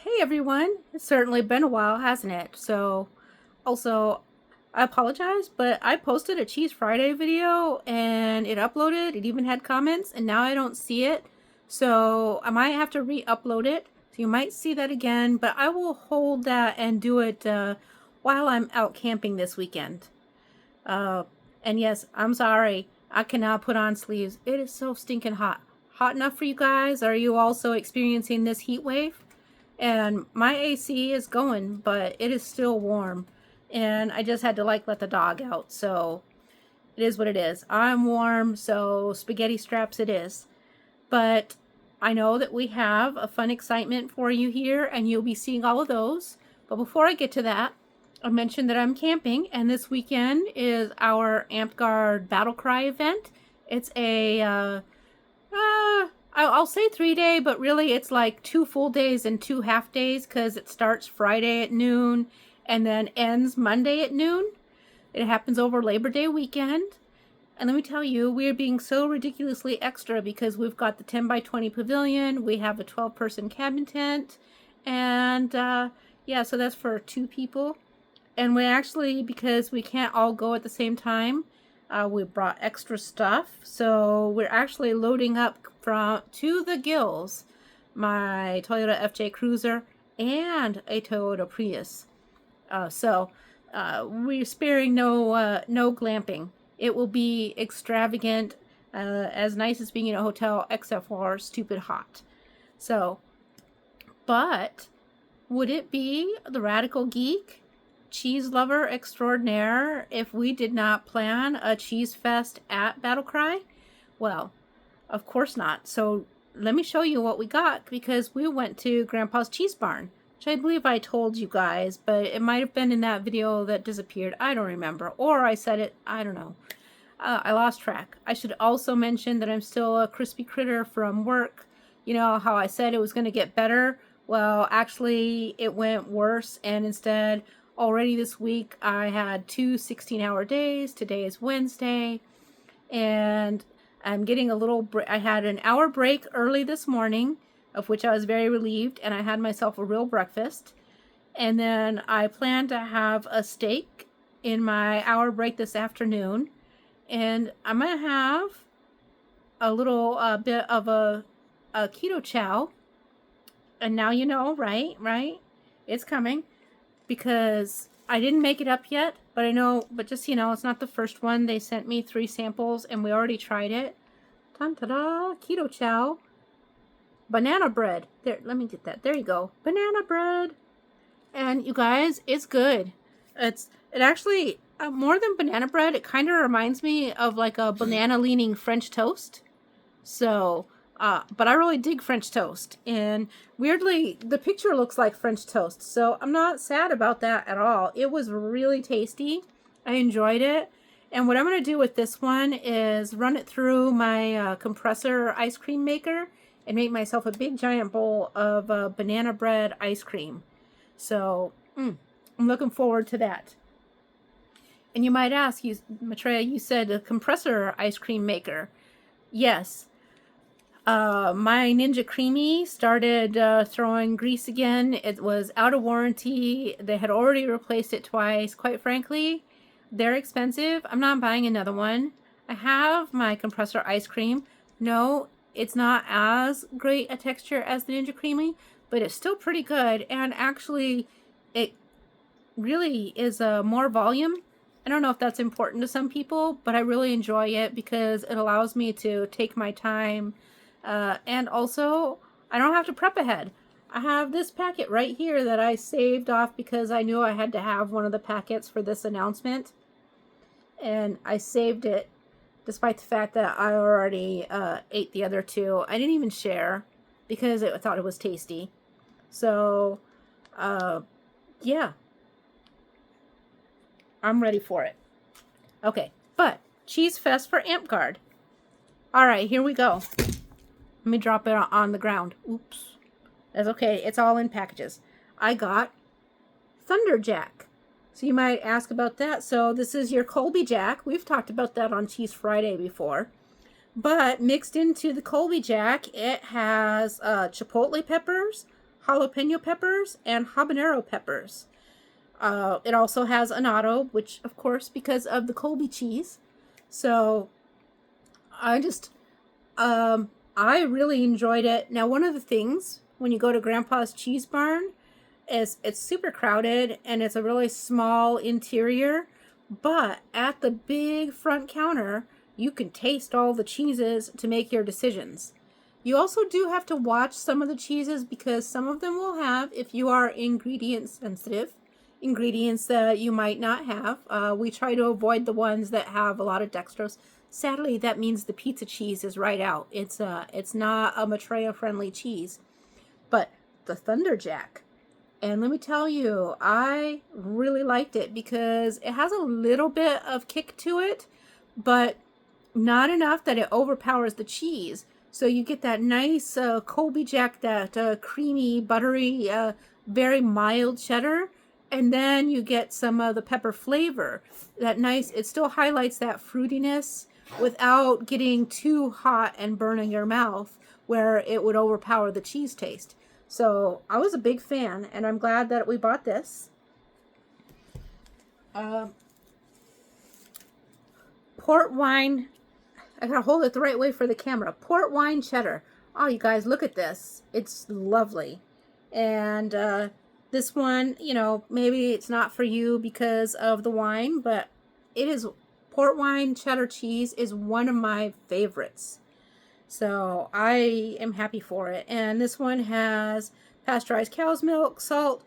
Hey everyone, it's certainly been a while, hasn't it? Also, I apologize, but I posted a Cheese Friday video and it uploaded, it even had comments, and now I don't see it. So I might have to re-upload it. So you might see that again, but I will hold that and do it while I'm out camping this weekend. Uh, and yes, I'm sorry, I cannot put on sleeves. It is so stinking hot. Hot enough for you guys? Are you also experiencing this heat wave? And my AC is going, but it is still warm. And I just had to let the dog out. So it is what it is. I'm warm, so spaghetti straps it is. But I know that we have a fun excitement for you here, and you'll be seeing all of those. But before I get to that, I mentioned that I'm camping, and this weekend is our Amp Guard Battle Cry event. It's I'll say 3-day, but really it's like 2 full days and 2 half days because it starts Friday at noon and then ends Monday at noon. It happens over Labor Day weekend. And let me tell you, we're being so ridiculously extra because we've got the 10 by 20 pavilion, we have a 12-person cabin tent, and yeah, so that's for 2 people. And we actually, because we can't all go at the same time, we brought extra stuff. So we're actually loading up to the gills my Toyota FJ Cruiser and a Toyota Prius. We're sparing no glamping. It will be extravagant, as nice as being in a hotel, except for stupid hot. So, but would it be the radical geek, cheese lover extraordinaire if we did not plan a CheeseFest at Battlecry? Well, of course not. So let me show you what we got, because we went to Grandpa's Cheese Barn, which I believe I told you guys, but it might have been in that video that disappeared. I don't remember. Or I said it. I don't know. I lost track. I should also mention that I'm still a crispy critter from work. You know how I said it was going to get better? Well, actually, it went worse, and instead, already this week, I had 2 16-hour days. Today is Wednesday, and I'm getting a little I had an hour break early this morning, of which I was very relieved, and I had myself a real breakfast. And then I plan to have a steak in my hour break this afternoon, and I'm going to have a little bit of a KetoChow. And now you know, right? It's coming, because I didn't make it up yet, but I know, but just, it's not the first one. They sent me 3 samples and we already tried it. Ta-da! KetoChow. Banana bread. There, let me get that. There you go. Banana bread. And you guys, it's good. It actually, more than banana bread, it kind of reminds me of like a banana leaning French toast. So, but I really dig French toast, and weirdly, the picture looks like French toast, so I'm not sad about that at all. It was really tasty. I enjoyed it. And what I'm going to do with this one is run it through my compressor ice cream maker and make myself a big giant bowl of banana bread ice cream. So, I'm looking forward to that. And you might ask, Maitreya, you said a compressor ice cream maker. Yes. My Ninja Creamy started throwing grease again. It was out of warranty. They had already replaced it twice. Quite frankly, they're expensive. I'm not buying another one. I have my compressor ice cream. No, it's not as great a texture as the Ninja Creamy, but it's still pretty good. And actually, it really is more volume. I don't know if that's important to some people, but I really enjoy it because it allows me to take my time. And also, I don't have to prep ahead. I have this packet right here that I saved off because I knew I had to have one of the packets for this announcement. And I saved it despite the fact that I already ate the other 2. I didn't even share because I thought it was tasty. So, yeah. I'm ready for it. Okay, but CheeseFest for Amp Guard. All right, here we go. Let me drop it on the ground. Oops. That's okay. It's all in packages. I got Thunderjack. So you might ask about that. So this is your Colby Jack. We've talked about that on Cheese Friday before. But mixed into the Colby Jack, it has chipotle peppers, jalapeno peppers, and habanero peppers. It also has annatto, which of course because of the Colby cheese. So I just I really enjoyed it. Now, one of the things when you go to Grandpa's Cheese Barn is it's super crowded and it's a really small interior, but at the big front counter, you can taste all the cheeses to make your decisions. You also do have to watch some of the cheeses because some of them will have, if you are ingredient sensitive, ingredients that you might not have. We try to avoid the ones that have a lot of dextrose. Sadly, that means the pizza cheese is right out. It's not a Maitreya friendly cheese, but the Thunderjack. And let me tell you, I really liked it because it has a little bit of kick to it, but not enough that it overpowers the cheese. So you get that nice Colby Jack, that creamy, buttery, very mild cheddar. And then you get some of the pepper flavor. That nice, it still highlights that fruitiness without getting too hot and burning your mouth where it would overpower the cheese taste. So I was a big fan, and I'm glad that we bought this. Port wine. I gotta hold it the right way for the camera. Port wine cheddar. Oh, you guys, look at this. It's lovely. And this one, you know, maybe it's not for you because of the wine, but it is, port wine cheddar cheese is one of my favorites. So I am happy for it. And this one has pasteurized cow's milk, salt,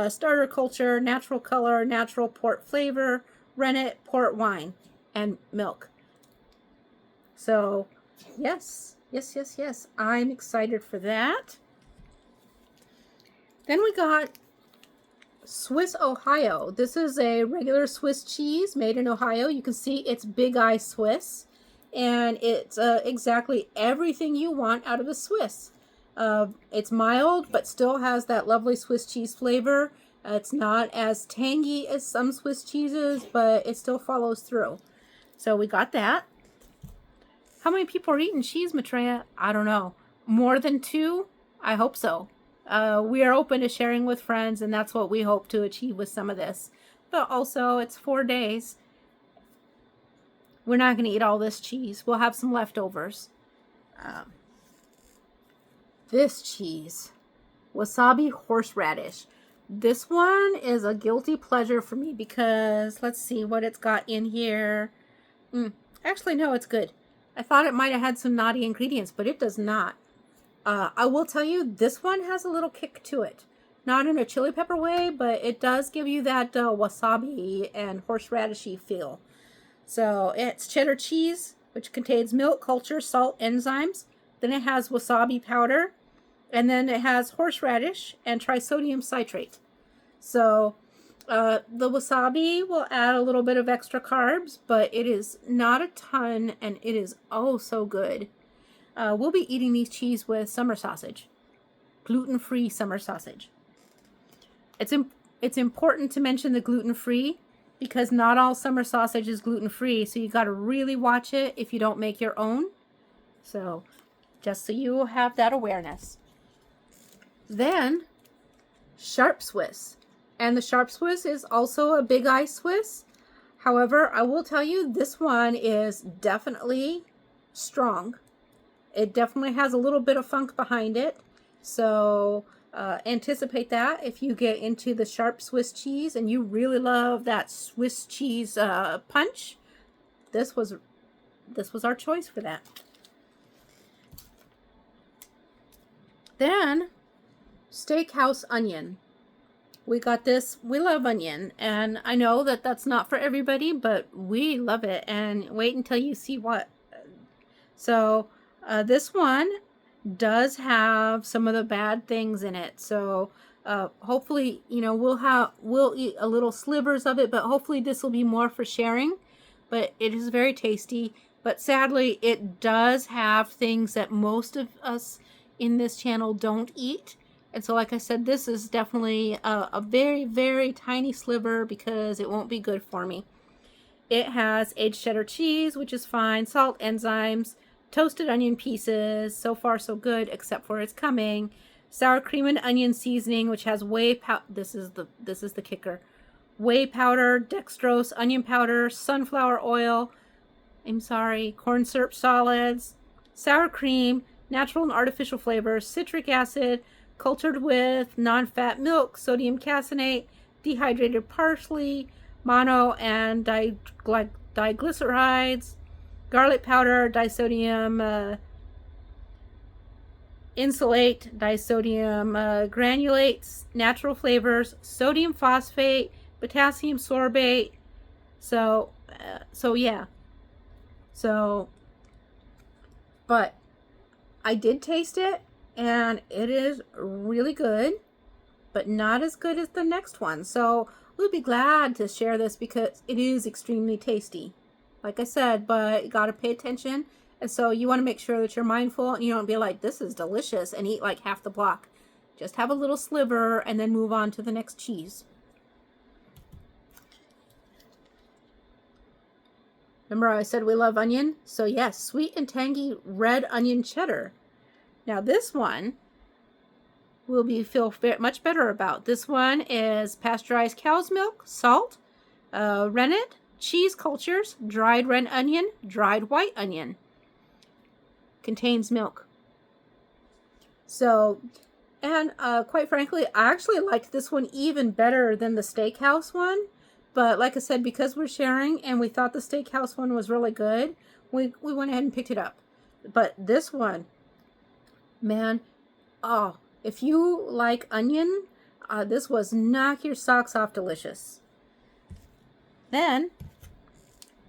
starter culture, natural color, natural port flavor, rennet, port wine, and milk. So yes. I'm excited for that. Then we got Swiss Ohio. This is a regular Swiss cheese made in Ohio. You can see it's Big Eye Swiss. And it's exactly everything you want out of a Swiss. It's mild, but still has that lovely Swiss cheese flavor. It's not as tangy as some Swiss cheeses, but it still follows through. So we got that. How many people are eating cheese, Maitreya? I don't know. More than 2? I hope so. We are open to sharing with friends, and that's what we hope to achieve with some of this. But also, it's 4 days. We're not going to eat all this cheese. We'll have some leftovers. This cheese, wasabi horseradish. This one is a guilty pleasure for me because let's see what it's got in here. Actually, no, it's good. I thought it might have had some naughty ingredients, but it does not. I will tell you, this one has a little kick to it. Not in a chili pepper way, but it does give you that wasabi and horseradishy feel. So it's cheddar cheese, which contains milk, culture, salt, enzymes. Then it has wasabi powder. And then it has horseradish and trisodium citrate. So the wasabi will add a little bit of extra carbs, but it is not a ton, and it is oh so good. We'll be eating these cheese with summer sausage. Gluten-free summer sausage. It's important to mention the gluten-free because not all summer sausage is gluten-free, so you got to really watch it if you don't make your own. So, just so you have that awareness. Then, Sharp Swiss. And the Sharp Swiss is also a Big Eye Swiss. However, I will tell you, this one is definitely strong. It definitely has a little bit of funk behind it. So, anticipate that if you get into the Sharp Swiss cheese and you really love that Swiss cheese punch. This was our choice for that. Then Steakhouse onion. We got this. We love onion, and I know that that's not for everybody, but we love it. And wait until you see what. So this one does have some of the bad things in it. So hopefully, you know, we'll eat a little slivers of it, but hopefully this will be more for sharing. But it is very tasty. But sadly, it does have things that most of us in this channel don't eat. And so, like I said, this is definitely a very, very tiny sliver because it won't be good for me. It has aged cheddar cheese, which is fine, salt, enzymes, toasted onion pieces. So far, so good, except for it's coming. sour cream and onion seasoning, which has this is the kicker. Whey powder, dextrose, onion powder, sunflower oil, corn syrup solids, sour cream, natural and artificial flavors, citric acid, cultured with non-fat milk, sodium caseinate, dehydrated parsley, mono and diglycerides, garlic powder, disodium insulate, disodium granulates, natural flavors, sodium phosphate, potassium sorbate. But I did taste it, and it is really good, but not as good as the next one. So we'll be glad to share this because it is extremely tasty. Like I said, but you gotta pay attention. And so you want to make sure that you're mindful and you don't be like, this is delicious, and eat like half the block. Just have a little sliver and then move on to the next cheese. Remember I said we love onion? So yes, sweet and tangy red onion cheddar. Now this one will feel much better about. This one is pasteurized cow's milk, salt, rennet, cheese cultures, dried red onion, dried white onion. Contains milk. So, and quite frankly, I actually liked this one even better than the steakhouse one. But like I said, because we're sharing and we thought the steakhouse one was really good, we went ahead and picked it up. But this one, man, oh, if you like onion, this was knock your socks off delicious. Then,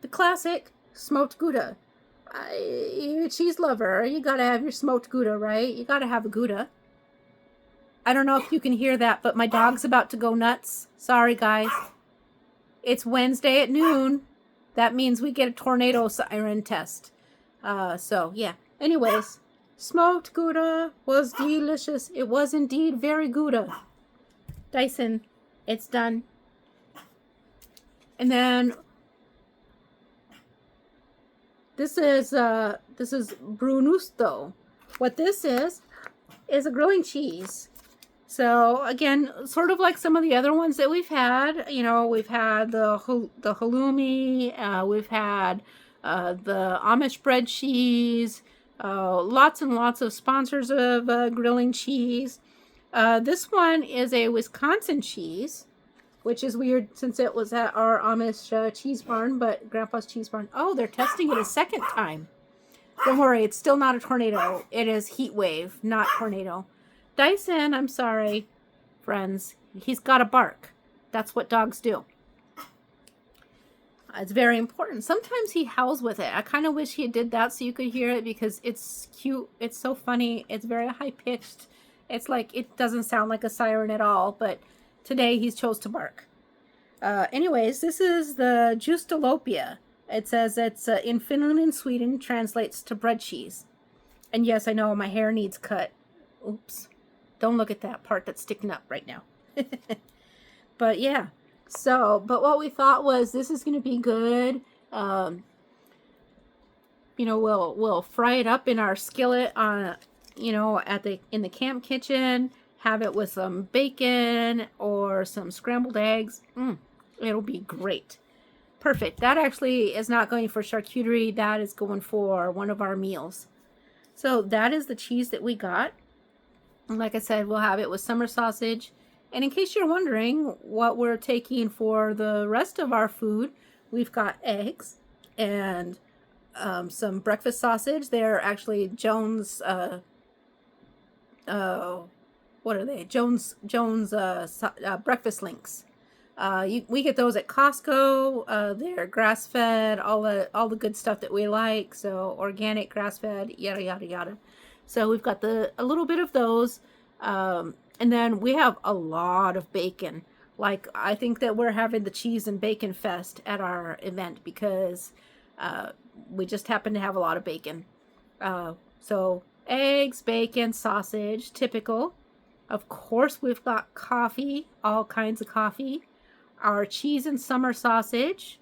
the classic smoked Gouda. You're a cheese lover, you gotta have your smoked Gouda, right? You gotta have a Gouda. I don't know if you can hear that, but my dog's about to go nuts. Sorry, guys. It's Wednesday at noon. That means we get a tornado siren test. So, yeah. Anyways, smoked Gouda was delicious. It was indeed very Gouda. Dyson, it's done. And then this is Brunusto. What this is a grilling cheese. So again, sort of like some of the other ones that we've had. You know, we've had the halloumi, we've had the Amish bread cheese, lots and lots of sponsors of grilling cheese. This one is a Wisconsin cheese, which is weird since it was at our Amish cheese barn, but Grandpa's cheese barn. Oh, they're testing it a second time. Don't worry, it's still not a tornado. It is heat wave, not tornado. Dyson, I'm sorry, friends. He's got to bark. That's what dogs do. It's very important. Sometimes he howls with it. I kind of wish he did that so you could hear it because it's cute. It's so funny. It's very high-pitched. It's like, it doesn't sound like a siren at all, but today he's chose to bark. Anyways, this is the Justalopia. It says it's in Finland and Sweden, translates to bread cheese. And yes, I know my hair needs cut. Oops. Don't look at that part that's sticking up right now. But yeah. So, but what we thought was this is going to be good. You know, we'll fry it up in our skillet on, you know, in the camp kitchen. Have it with some bacon or some scrambled eggs. It'll be great. Perfect. That actually is not going for charcuterie. That is going for one of our meals. So that is the cheese that we got. And like I said, we'll have it with summer sausage. And in case you're wondering what we're taking for the rest of our food, we've got eggs and some breakfast sausage. They're actually Jones, what are they? Jones breakfast links. We get those at Costco. They're grass-fed, all the good stuff that we like. So organic, grass-fed, yada yada yada. So we've got a little bit of those, and then we have a lot of bacon. Like, I think that we're having the cheese and bacon fest at our event because we just happen to have a lot of bacon. So eggs, bacon, sausage, typical. Of course, we've got coffee, all kinds of coffee. Our cheese and summer sausage,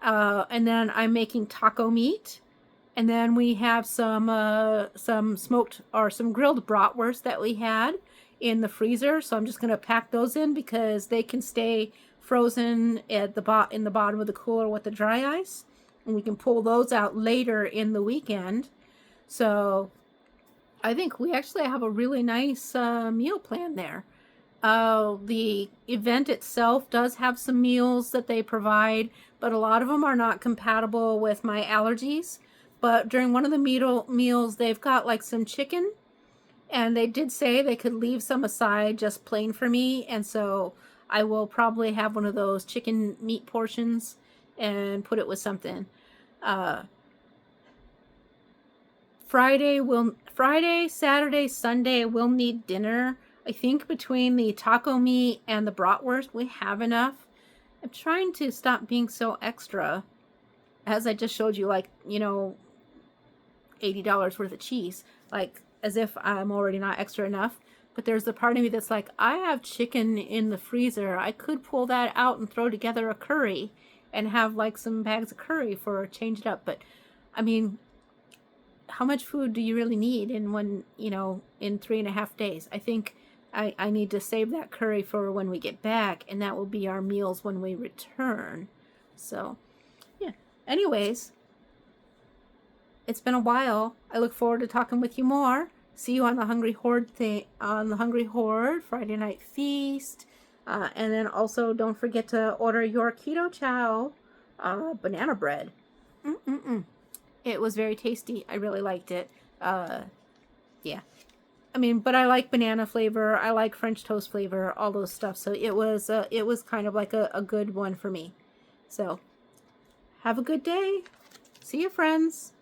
and then I'm making taco meat. And then we have some smoked or some grilled bratwurst that we had. in the freezer, so I'm just going to pack those in because they can stay frozen at in the bottom of the cooler with the dry ice, and we can pull those out later in the weekend. So I think we actually have a really nice meal plan there. The event itself does have some meals that they provide, but a lot of them are not compatible with my allergies. But during one of the meals, they've got like some chicken, and they did say they could leave some aside just plain for me, and so I will probably have one of those chicken meat portions and put it with something. Friday, Saturday, Sunday, we'll need dinner. I think between the taco meat and the bratwurst, we have enough. I'm trying to stop being so extra. As I just showed you, like, $80 worth of cheese. Like, as if I'm already not extra enough. But there's the part of me that's like, I have chicken in the freezer. I could pull that out and throw together a curry and have like some bags of curry for change it up. But I mean, how much food do you really need in in 3.5 days? I think I need to save that curry for when we get back, and that will be our meals when we return. So, yeah. Anyways, it's been a while. I look forward to talking with you more. See you on the Hungry Horde Friday Night Feast. And then also don't forget to order your KetoChow banana bread. It was very tasty. I really liked it. Yeah. I mean, but I like banana flavor. I like French toast flavor, all those stuff. So it was kind of like a good one for me. So have a good day. See you, friends.